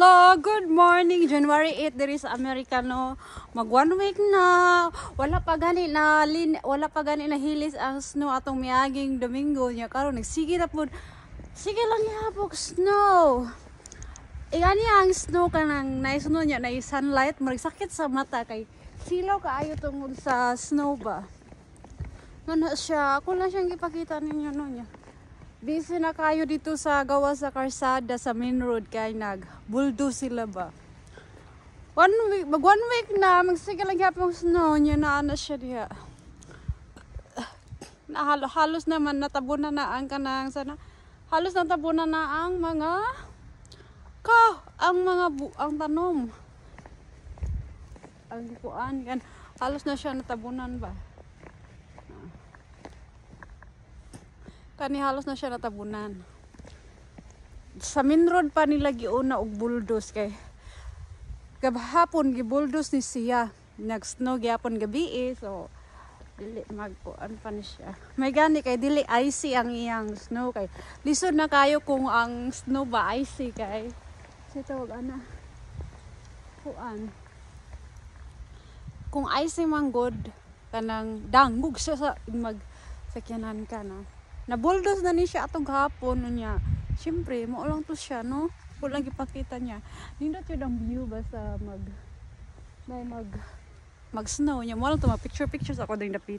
Hello, good morning. January 8 there is Americano. Mag 1 week na. Wala pa gani na hilis ang snow atong miaging Domingo nya karon nagsige na pud. Sige lang ihapok snow. Igani ang snow kanang nice snow nya na sunlight magsakit sa mata kay silaw kaayo tungod sa snow ba. Ngano siya, ako lang siyang ipakita ninyo no nya. Busy na kayo dito sa gawa sa karsada sa main road kay nag-bulldoze sila ba. Mag 1 week na, magsige lang yapong snow niya na ano siya diha. Halos naman natabunan na ang kanang sana. Halos natabunan na ang mga ang tanom. Ang kuan kan halos na siya natabunan ba. Kani halos na siya natabunan. Sa main road pa nila giuna og bulldoze kay gabhapon gi-bulldoze ni siya. Nag-snow gyapon gabi so dili magkuan pa ni siya. May gani kay dili icy ang iyang snow kay lisod na kayo kung ang snow ba icy kay sa tawag ana. Kuan. Kung icy man good kanang dangog siya sa magsakyanan ka na. Na-bulldoze na ni siya atong gahapon niya. Siyempre, mo lang to siya, no? Walang ipakita niya. Nindot yun ang view basta mag-snow niya. Mo lang to, mag-picture-pictures ako din dapit.